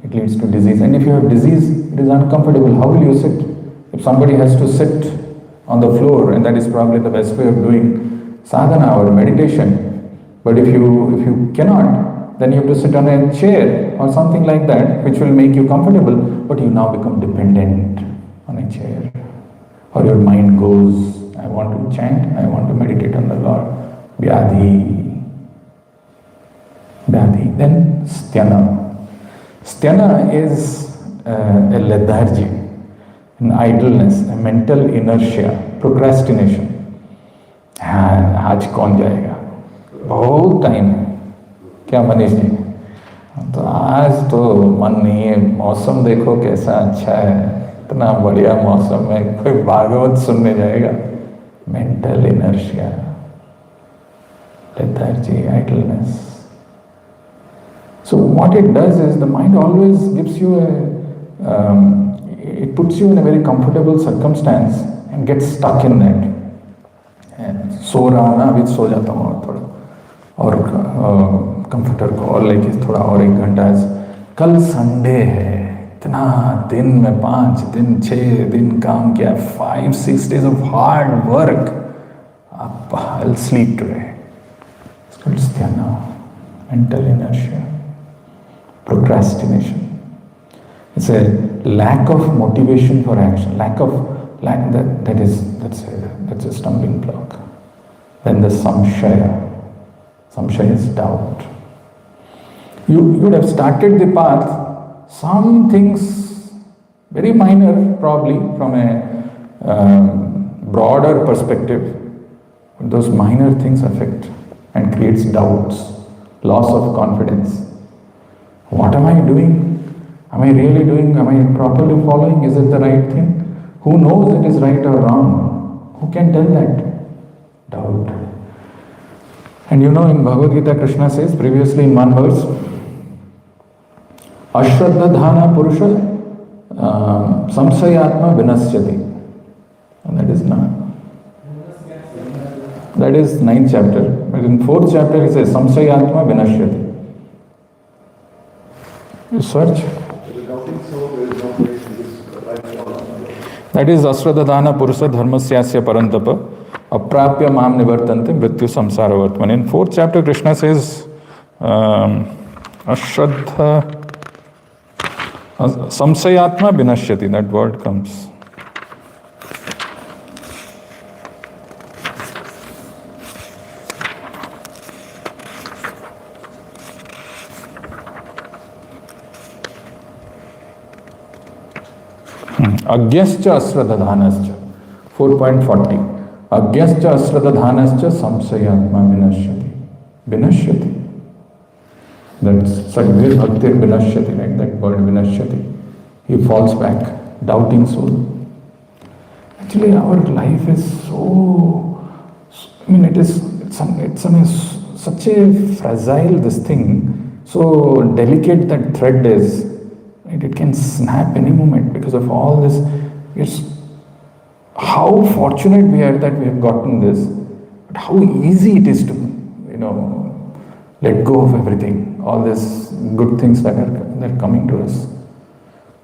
it leads to disease. And if you have disease, it is uncomfortable. How will you sit? If somebody has to sit on the floor, and that is probably the best way of doing sadhana or meditation. But if you cannot, then you have to sit on a chair or something like that, which will make you comfortable, but you now become dependent on a chair. Or your mind goes, I want to chant, I want to meditate on the Lord. Vyadhi. Then Sthana. Sthana is a lethargy, an idleness, a mental inertia, procrastination. आज कौन जाएगा? बहुत time है, क्या मनीष जी? तो आज तो मन नहीं है, मौसम देखो कैसा अच्छा है, इतना बढ़िया मौसम में कोई भागवत सुनने जाएगा? Mental inertia, lethargy, idleness. So what it does is the mind always gives you it puts you in a very comfortable circumstance and gets stuck in that. And सो रहा ना, अभी सो जाता हूँ और थोड़ा और कंप्यूटर को और लेके थोड़ा और 1 घंटा। कल संडे है, इतना दिन में 5 दिन 6 दिन काम किया, 5-6 days of hard work. I'll sleep today. It's called sthana, mental inertia, procrastination. It's a lack of motivation for action, that's a stumbling block. Then the samshaya. Samshaya is doubt. You would have started the path, some things very minor probably from a broader perspective, but those minor things affect and creates doubts, loss of confidence. What am I doing? Am I really doing? Am I properly following? Is it the right thing? Who knows it is right or wrong? Who can tell that? Doubt. And you know, in Bhagavad Gita, Krishna says previously in one verse, Ashraddha dhana purusha samsayatma vinasyati. And that is not. That is 9th chapter. But in 4th chapter he says samsayatma vinashyati. You search. That is Asradadhana Purusha Dharmasyasya Parantapa Aprapya Mam Nivartante Mrityu Samsara Vartman. In 4th chapter Krishna says Ashraddha Samsayatma Vinashyati. That word comes. Agyascha asradadhanascha 4.40 Agyascha asradadhanascha samsayatma vinashyati. That's Sadhgir Bhaktir vinashyati, right? That word vinashyati. He falls back, doubting soul. Actually our life is it's such a fragile this thing, so delicate that thread is. It can snap any moment because of all this. It's how fortunate we are that we have gotten this, but how easy it is to, let go of everything, all these good things that are coming to us.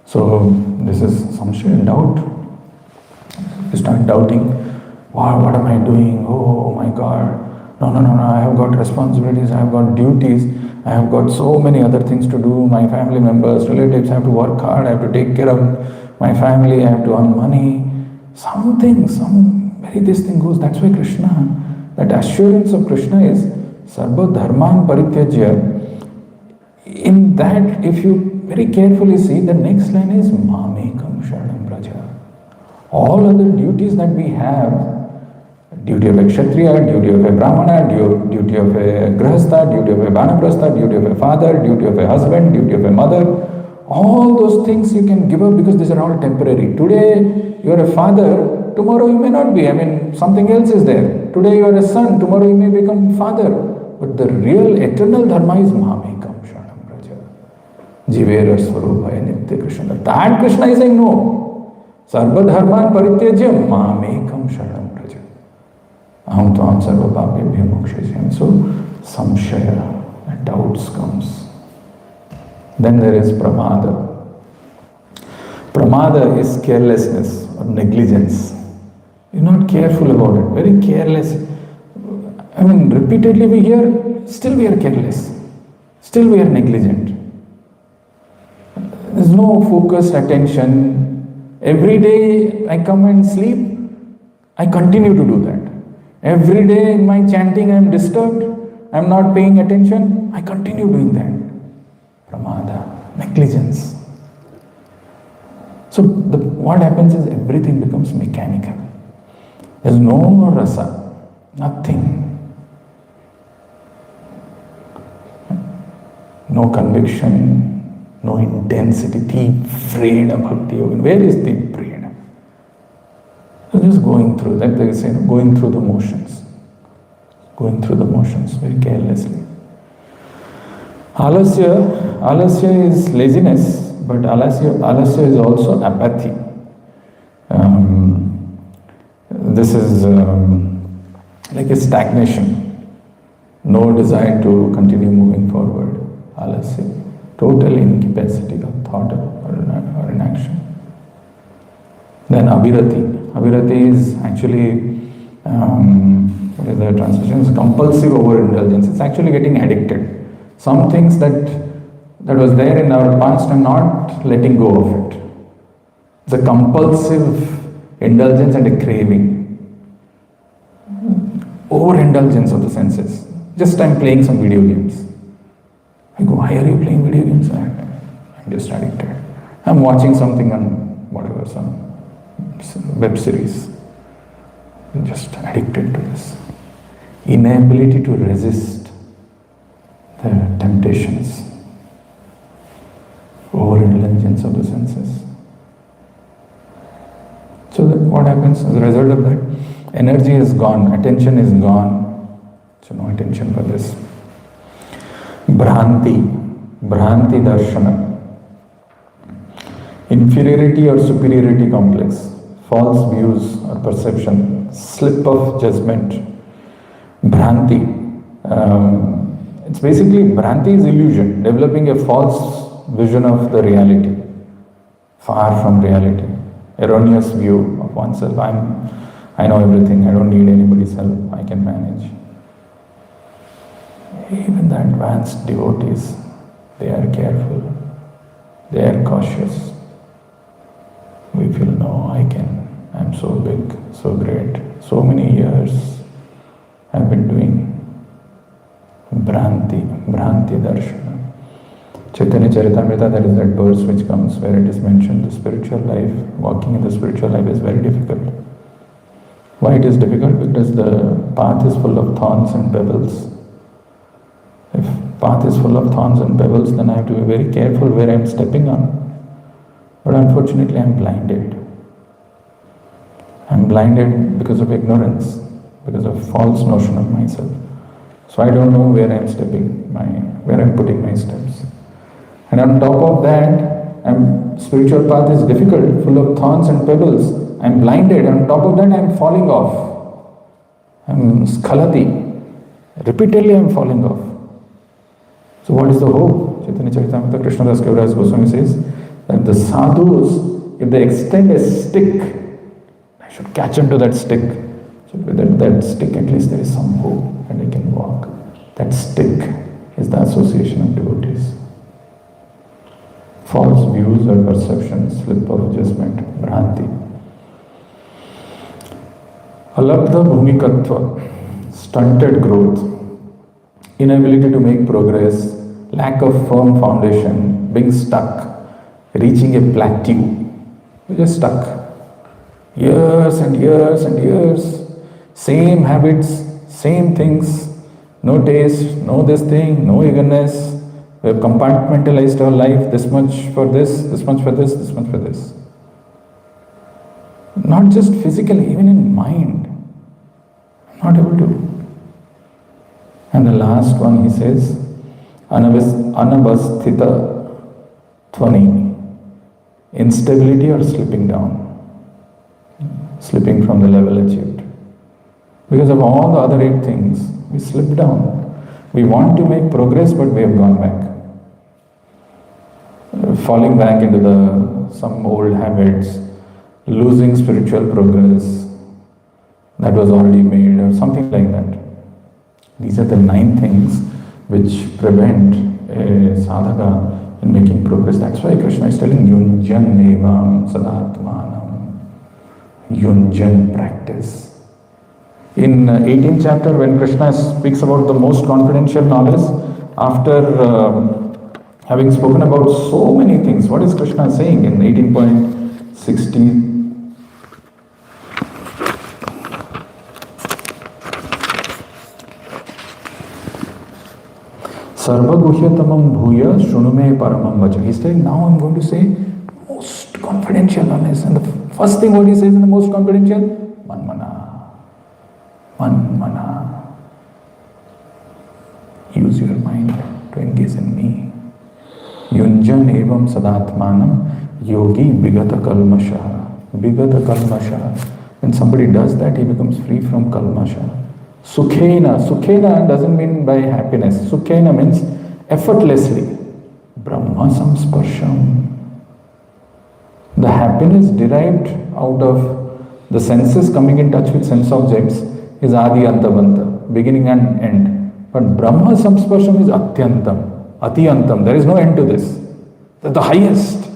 So this is samshaya, doubt. You start doubting, wow, what am I doing? Oh my God. No, I have got responsibilities, I have got duties, I have got so many other things to do. My family members, relatives, I have to work hard, I have to take care of my family, I have to earn money. This thing goes. That's why Krishna, that assurance of Krishna is Sarva Dharman Parityajya. In that, if you very carefully see, the next line is Mamekam Sharanam Braja. All other duties that we have, duty of a Kshatriya, duty of a Brahmana, duty of a Grahastha, duty of a Vanaprastha, duty of a father, duty of a husband, duty of a mother, all those things you can give up because these are all temporary. Today you are a father, tomorrow you may not be. Something else is there. Today you are a son, tomorrow you may become father. But the real eternal dharma is Mamekam Sharanam Braja. Jivera Swarupaya Nitya Krishna. That Krishna is saying no. Sarva Dharman Parityajya Mamekam Sharanam Braja. Aham tvam sarva papebhyo mokshayam. So, samshaya, doubts comes. Then there is pramada. Pramada is carelessness or negligence. You're not careful about it, very careless. Repeatedly we hear, still we are careless. Still we are negligent. There's no focused attention. Every day I come and sleep, I continue to do that. Every day in my chanting I am disturbed, I am not paying attention, I continue doing that. Pramada, negligence. So what happens is everything becomes mechanical. There's no rasa, nothing. no conviction, no intensity. Deep Vrena Bhakti Yoga. Where is Deep Vrena? You're just going through, like they say, going through the motions. Going through the motions very carelessly. Alasya is laziness, but alasya is also apathy. This is like a stagnation, no desire to continue moving forward. Alasya, total incapacity of thought or in action. Then abhirati is actually, what is the translation? It's compulsive overindulgence. It's actually getting addicted. Some things that was there in our past, I'm not letting go of it. It's a compulsive indulgence and a craving. Overindulgence of the senses. Just I'm playing some video games. I go, why are you playing video games? I'm just addicted. I'm watching something on whatever, some web series. I'm just addicted to this. Inability to resist the temptations. Overindulgence of the senses. So that what happens as a result of that? Energy is gone, attention is gone. So no attention for this. Bhranti darshana. Inferiority or superiority complex. False views or perception. Slip of judgment. Bhranti. It's basically, Bhranti is illusion. Developing a false vision of the reality. Far from reality. Erroneous view of oneself. I know everything, I don't need anybody's help, I can manage. Even the advanced devotees, they are careful, they are cautious. We feel, no, I'm so big, so great, so many years I've been doing Bhranti Darshana. Chaitanya Charitamrita, there is that verse which comes where it is mentioned, the spiritual life, walking in the spiritual life is very difficult. Why it is difficult? Because the path is full of thorns and pebbles. If path is full of thorns and pebbles, then I have to be very careful where I am stepping on. But unfortunately, I am blinded. I am blinded because of ignorance, because of false notion of myself. So I don't know where I am stepping, where I am putting my steps. And on top of that, spiritual path is difficult, full of thorns and pebbles. I'm blinded, and on top of that I'm falling off. I'm skhalati. Repeatedly I'm falling off. So what is the hope? Chaitanya Charitamrita Krishnadas Kaviraj Goswami says that the sadhus, if they extend a stick, I should catch onto that stick. So with that stick at least there is some hope and I can walk. That stick is the association of devotees. False views or perceptions, slip of judgment, bhranti. Alabdha bhumikatva, stunted growth, inability to make progress, lack of firm foundation, being stuck, reaching a plateau. You're just stuck. Years and years and years, same habits, same things, no taste, no this thing, no eagerness. We have compartmentalized our life, this much for this much for this much for this. Not just physically, even in mind. Not able to. And the last one he says, anabasthita tvani, instability or slipping down, slipping from the level achieved. Because of all the other 8 things, we slip down. We want to make progress, but we have gone back. Falling back into some old habits, losing spiritual progress that was already made, or something like that. These are the 9 things which prevent a sadhaka in making progress. That's why Krishna is telling yunjan evam sadatmanam. Yunjan, practice. In 18th chapter, when Krishna speaks about the most confidential knowledge, after having spoken about so many things, what is Krishna saying in 18.60? Sarvaguhyatamam bhuya shrunume paramam vacha. He's saying, now I'm going to say most confidential knowledge. And the first thing what he says in the most confidential, manmana. Manmana. Use your mind to engage in me. Yunjan evam sadatmanam yogi bigata kalmasha. Bigata kalmasha. When somebody does that, he becomes free from kalmasha. Sukhena. Sukhena doesn't mean by happiness. Sukhena means effortlessly. Brahma samsparsham. The happiness derived out of the senses coming in touch with sense objects is adi antabanta, beginning and end. But Brahma samsparsham is atyantam, atiyantam. There is no end to this. That's the highest.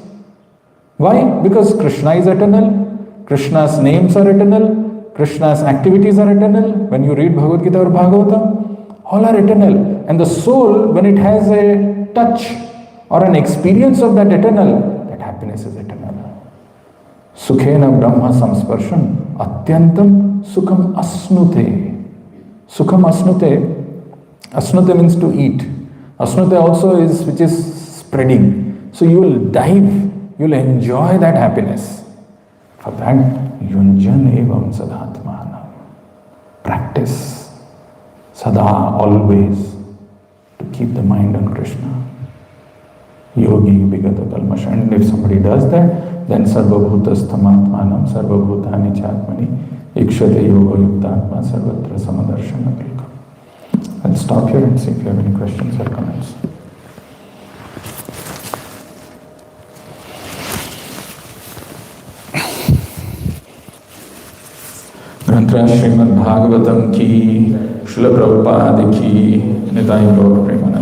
Why? Because Krishna is eternal, Krishna's names are eternal, Krishna's activities are eternal. When you read Bhagavad Gita or Bhagavatam, all are eternal. And the soul, when it has a touch or an experience of that eternal, that happiness is eternal. Sukhena Brahma samsparsham atyantam sukham asnute. Sukham asnute. Asnute means to eat. Asnute also is which is spreading. So you will dive, you will enjoy that happiness. For that, yunjan evam sadatmanam. Practice sada, always, to keep the mind on Krishna. Yogi bigata kalmasha. And if somebody does that, then sarvabhutastamatmanam sarvabhutani chatmani ikshate yoga yuktatma sarvatra samadarshana vilka. I'll stop here and see if you have any questions or comments. ग्रंथराज Shrimad Bhagavatam की, श्रील प्रभुपाद की, निताई गौर प्रेमानंद।